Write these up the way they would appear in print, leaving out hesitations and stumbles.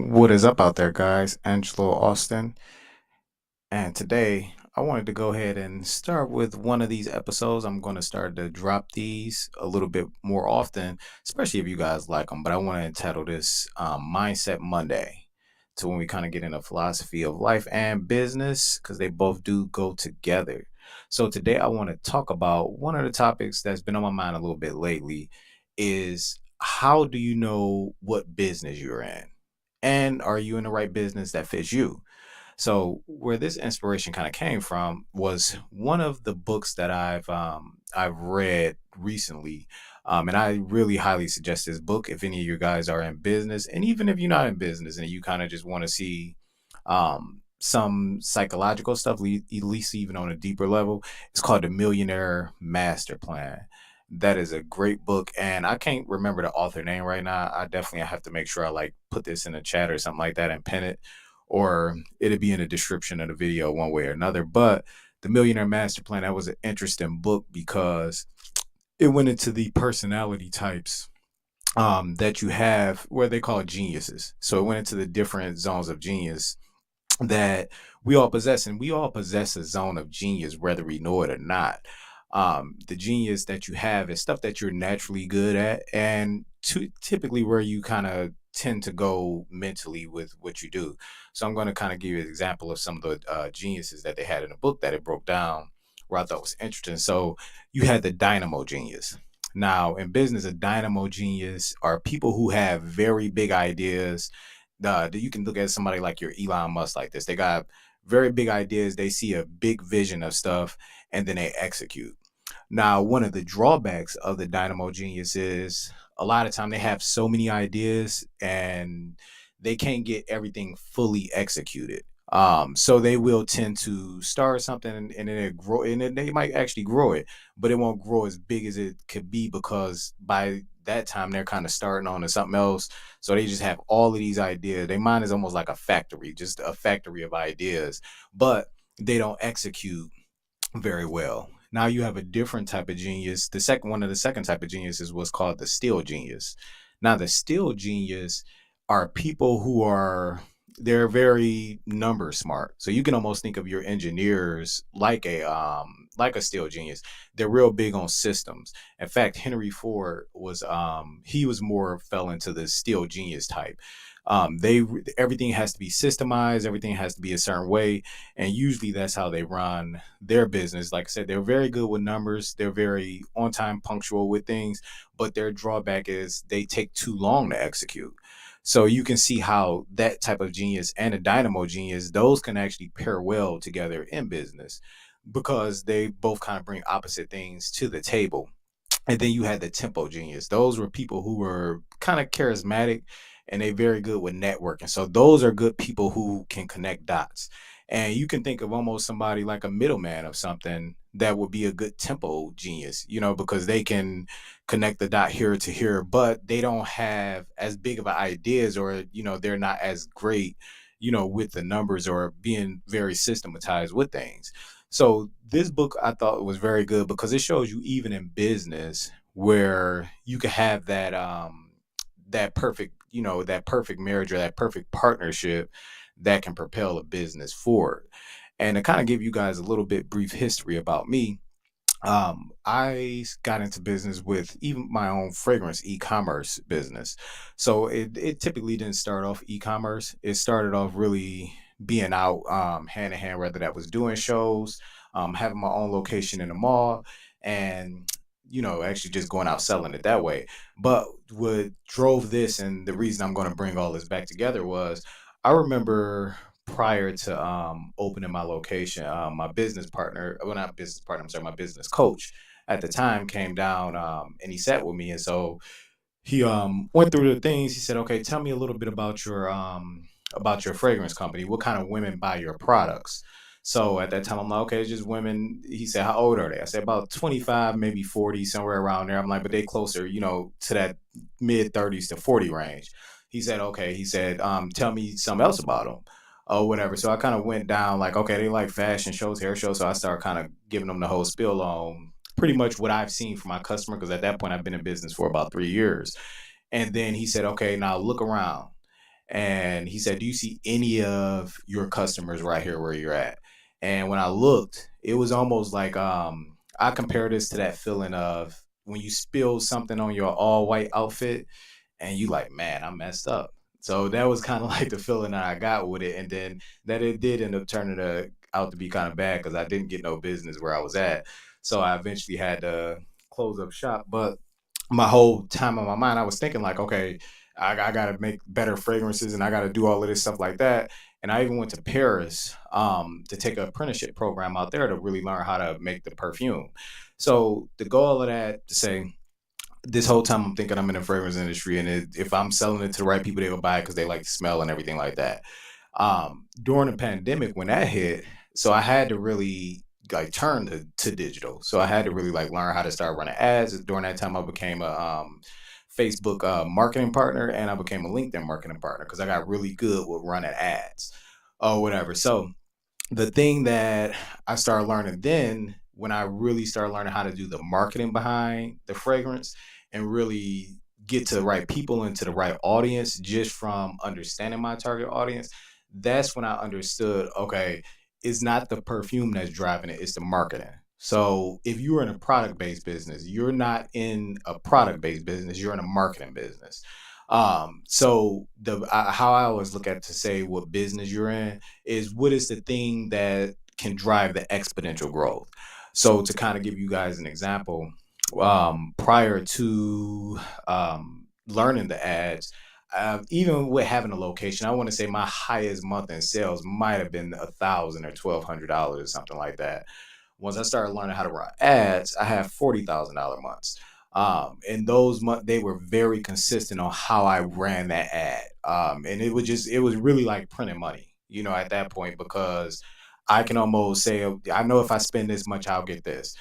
What is up out there, guys? Angelo Austin. And today I wanted to go ahead and start with one of these episodes. I'm going to start to drop these a little bit more often, especially if you guys like them. But I want to entitle this Mindset Monday to when we kind of get into philosophy of life and business because they both do go together. So today I want to talk about one of the topics that's been on my mind a little bit lately is how do you know what business you're in? And are you in the right business that fits you? So where this inspiration kind of came from was one of the books that I've read recently, and I really highly suggest this book if any of you guys are in business, and even if you're not in business and you kind of just want to see some psychological stuff, at least even on a deeper level. It's called The Millionaire Master Plan. That is a great book, and I can't remember the author name right now. I definitely have to make sure I like put this in a chat or something like that and pin it, or it'll be in the description of the video one way or another. But The Millionaire Master Plan, that was an interesting book because it went into the personality types that you have, where they call it geniuses. So it went into the different zones of genius that we all possess, and we all possess a zone of genius whether we know it or not. The genius that you have is stuff that you're naturally good at, and typically where you kind of tend to go mentally with what you do. So I'm going to kind of give you an example of some of the geniuses that they had in the book that it broke down, where I thought was interesting. So you had the dynamo genius. Now in business, a dynamo genius are people who have very big ideas. You can look at somebody like your Elon Musk like this. They got very big ideas. They see a big vision of stuff, and then they execute. Now, one of the drawbacks of the dynamo genius is a lot of time they have so many ideas and they can't get everything fully executed. So they will tend to start something, and then it grow, and then they might actually grow it, but it won't grow as big as it could be because by that time they're kind of starting on to something else. So they just have all of these ideas. Their mind is almost like a factory, just a factory of ideas, but they don't execute very well. Now you have a different type of genius. The second type of genius is what's called the still genius. Now the still genius are people who are they're very number smart. So you can almost think of your engineers like a still genius. They're real big on systems. In fact, Henry Ford was he was more fell into the still genius type. They Everything has to be systemized, everything has to be a certain way, and usually that's how they run their business. Like I said, they're very good with numbers, they're very on time, punctual with things, but their drawback is they take too long to execute. So you can see how that type of genius and a dynamo genius, those can actually pair well together in business because they both kind of bring opposite things to the table. And then you had the tempo genius. Those were people who were kind of charismatic and they very good with networking. So those are good people who can connect dots. And you can think of almost somebody like a middleman of something that would be a good tempo genius, because they can connect the dot here to here, but they don't have as big of ideas, or, they're not as great, with the numbers or being very systematized with things. So this book I thought was very good because it shows you even in business where you can have that perfect, that perfect marriage or that perfect partnership that can propel a business forward. And to kind of give you guys a little bit brief history about me, I got into business with even my own fragrance e-commerce business. So it typically didn't start off e-commerce. It started off really being out hand in hand, whether that was doing shows, having my own location in the mall, and actually just going out selling it that way. But what drove this, and the reason I'm going to bring all this back together, was I remember prior to opening my location, my business partner, well, not business partner, I'm sorry, my business coach at the time came down and he sat with me. And so he went through the things. He said, okay, tell me a little bit about your fragrance company. What kind of women buy your products? So at that time, I'm like, okay, it's just women. He said, how old are they? I said, about 25, maybe 40, somewhere around there. I'm like, but they closer, to that mid 30s to 40 range. He said, okay. He said, tell me something else about them or whatever. So I kind of went down like, okay, they like fashion shows, hair shows. So I started kind of giving them the whole spiel on pretty much what I've seen from my customer, because at that point I've been in business for about 3 years. And then he said, okay, now look around. And he said, "Do you see any of your customers right here where you're at?" And when I looked, it was almost like I compare this to that feeling of when you spill something on your all white outfit and you like, man, I messed up. So that was kind of like the feeling that I got with it. And then that it did end up turning out to be kind of bad because I didn't get no business where I was at. So I eventually had to close up shop. But my whole time on my mind, I was thinking like, okay, I got to make better fragrances and I got to do all of this stuff like that. And I even went to Paris to take an apprenticeship program out there to really learn how to make the perfume. So to go all of that to say, this whole time I'm thinking I'm in the fragrance industry, and if I'm selling it to the right people, they will buy it because they like the smell and everything like that. During the pandemic, when that hit, so I had to really like turn to digital. So I had to really like learn how to start running ads. During that time, I became a Facebook marketing partner, and I became a LinkedIn marketing partner because I got really good with running ads or whatever. So the thing that I started learning then, when I really started learning how to do the marketing behind the fragrance and really get to the right people and to the right audience just from understanding my target audience, that's when I understood, okay, it's not the perfume that's driving it, it's the marketing. So if you're in a product based business, you're not in a product based business, you're in a marketing business. So how I always look at to say what business you're in is what is the thing that can drive the exponential growth. So to kind of give you guys an example, prior to learning the ads, even with having a location, I want to say my highest month in sales might have been 1,000 or $1,200 or something like that. Once I started learning how to run ads, I had $40,000 months. And those months they were very consistent on how I ran that ad. And it was really like printing money, at that point because I can almost say, I know if I spend this much, I'll get this.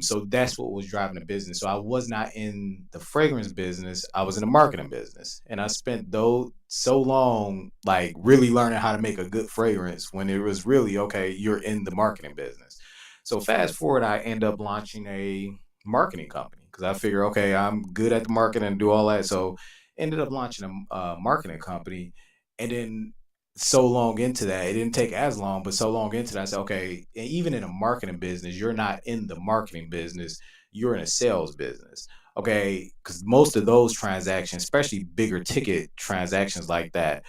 So that's what was driving the business. So I was not in the fragrance business. I was in the marketing business. And I spent though so long like really learning how to make a good fragrance when it was really okay, you're in the marketing business. So fast forward, I end up launching a marketing company because I figure, okay, I'm good at the marketing and do all that. So ended up launching a marketing company, and then so long into that, it didn't take as long, but so long into that, I said, okay, even in a marketing business, you're not in the marketing business, you're in a sales business. Okay, because most of those transactions, especially bigger ticket transactions like that,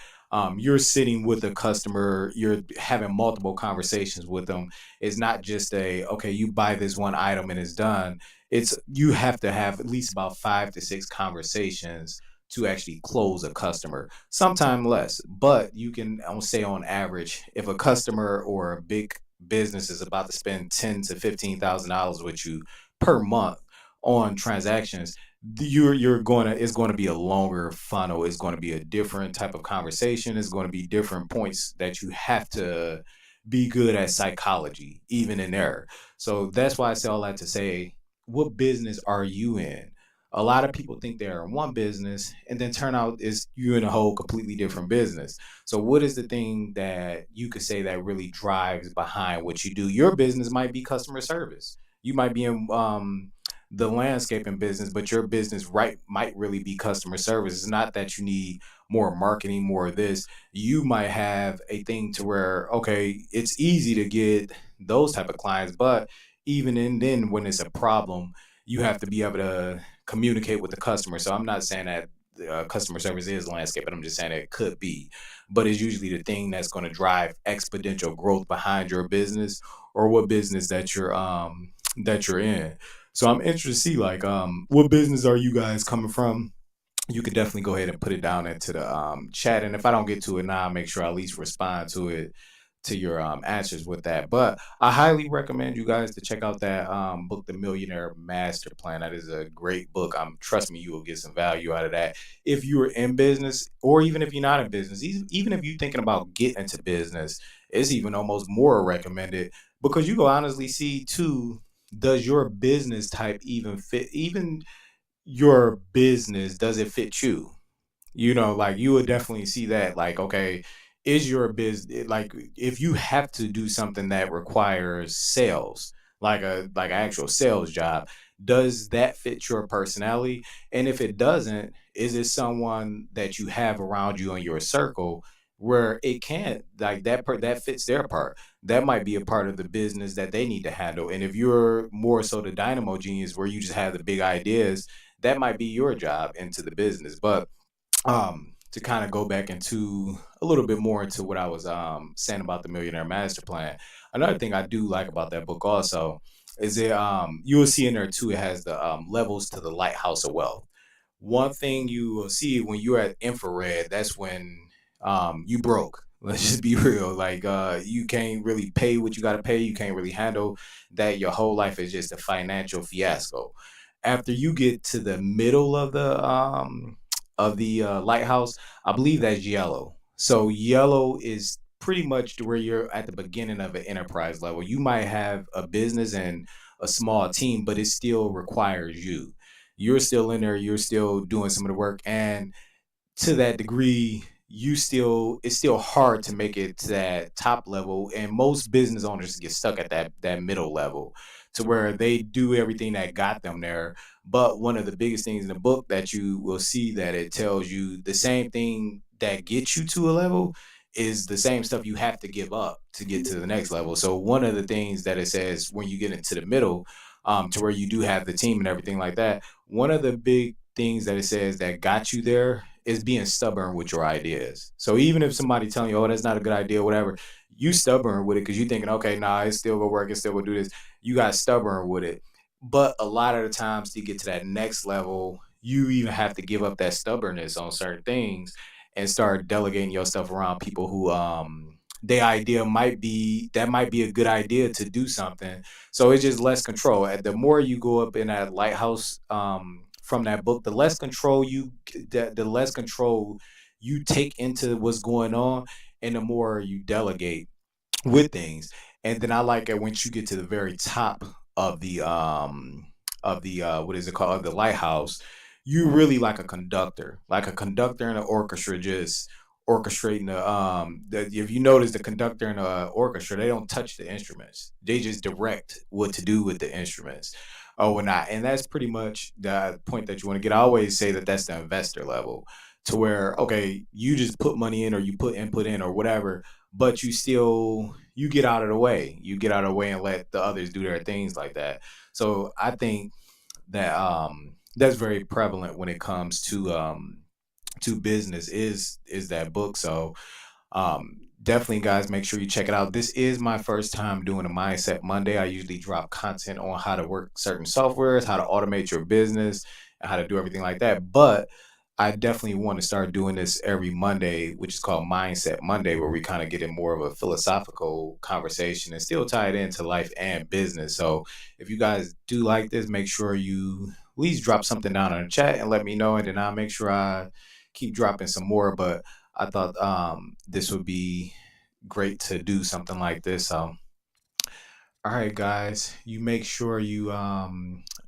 you're sitting with a customer, you're having multiple conversations with them. It's not just a okay, you buy this one item and it's done. It's you have to have at least about 5 to 6 conversations to actually close a customer. Sometime less, but you can, I'll say on average, if a customer or a big business is about to spend $10 to $15,000 with you per month on transactions, you're going to, it's going to be a longer funnel. It's going to be a different type of conversation. It's going to be different points that you have to be good at psychology, even in there. So that's why I say all that to say, what business are you in? A lot of people think they're in one business and then turn out is you in a whole completely different business. So what is the thing that you could say that really drives behind what you do? Your business might be customer service. You might be in the landscaping business, but your business right might really be customer service. It's not that you need more marketing, more of this. You might have a thing to where, okay, it's easy to get those type of clients, but even in then when it's a problem, you have to be able to communicate with the customer. So I'm not saying that customer service is landscape, but I'm just saying it could be. But it's usually the thing that's going to drive exponential growth behind your business or what business that you're in. So I'm interested to see like what business are you guys coming from? You could definitely go ahead and put it down into the chat. And if I don't get to it now, I'll make sure I at least respond to it to your answers with that. But I highly recommend you guys to check out that book, The Millionaire Master Plan. That is a great book. Trust me, you will get some value out of that. If you're in business, or even if you're not in business, even if you're thinking about getting into business, it's even almost more recommended because you can honestly see too, does your business type even fit even your business, does it fit you? Like you would definitely see that. Like, okay, is your business like if you have to do something that requires sales, like an actual sales job, does that fit your personality? And if it doesn't, Is it someone that you have around you in your circle where it can't like that fits their part? That might be a part of the business that they need to handle. And if you're more so the dynamo genius where you just have the big ideas, that might be your job into the business. But to kind of go back into a little bit more into what I was saying about the Millionaire Master Plan. Another thing I do like about that book also is it you will see in there too, it has the levels to the lighthouse of wealth. One thing you will see when you're at infrared, that's when you broke. Let's just be real. Like you can't really pay what you gotta pay, you can't really handle that. Your whole life is just a financial fiasco. After you get to the middle of the lighthouse, I believe that's yellow. So yellow is pretty much to where you're at the beginning of an enterprise level. You might have a business and a small team, but it still requires you. You're still in there, you're still doing some of the work, and to that degree, you still it's still hard to make it to that top level, and most business owners get stuck at that middle level to where they do everything that got them there. But one of the biggest things in the book that you will see that it tells you the same thing that gets you to a level is the same stuff you have to give up to get to the next level. So one of the things that it says when you get into the middle, to where you do have the team and everything like that, one of the big things that it says that got you there is being stubborn with your ideas. So even if somebody telling you, oh, that's not a good idea, whatever, you stubborn with it because you thinking, okay, nah, it's still gonna work, it's still gonna do this. You got stubborn with it. But a lot of the times to get to that next level, you even have to give up that stubbornness on certain things and start delegating your stuff around people who their idea might be that might be a good idea to do something. So it's just less control. The more you go up in that lighthouse from that book, the less control the less control you take into what's going on, and the more you delegate with things. And then I like it once you get to the very top of the what is it called, the lighthouse, you really like a conductor in an orchestra, just orchestrating if you notice the conductor in a orchestra, they don't touch the instruments, they just direct what to do with the instruments. Oh, and not, and that's pretty much the point that you want to get. I always say that that's the investor level, to where okay, you just put money in or you put input in or whatever, but you get out of the way. You get out of the way and let the others do their things like that. So I think that that's very prevalent when it comes to business is that book. So definitely guys, make sure you check it out. This is my first time doing a Mindset Monday. I usually drop content on how to work certain softwares, how to automate your business, and how to do everything like that. But I definitely want to start doing this every Monday, which is called Mindset Monday, where we kind of get in more of a philosophical conversation and still tie it into life and business. So if you guys do like this, make sure you at least drop something down in the chat and let me know, and then I'll make sure I keep dropping some more. But I thought this would be great to do something like this. So all right, guys, you make sure you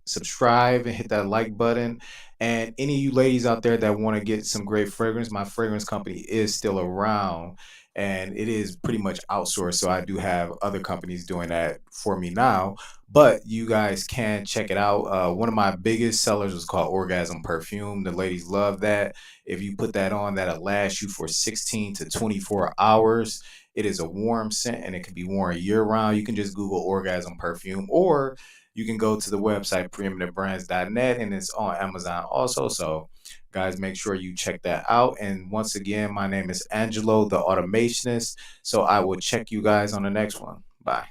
subscribe and hit that like button. And any of you ladies out there that want to get some great fragrance, my fragrance company is still around and it is pretty much outsourced. So I do have other companies doing that for me now, but you guys can check it out. One of my biggest sellers was called Orgasm Perfume. The ladies love that. If you put that on, that'll last you for 16 to 24 hours. It is a warm scent and it can be worn year round. You can just Google Orgasm Perfume, or you can go to the website preeminentbrands.net and it's on Amazon also. So, guys, make sure you check that out. And once again, my name is Angelo, the automationist. So, I will check you guys on the next one. Bye.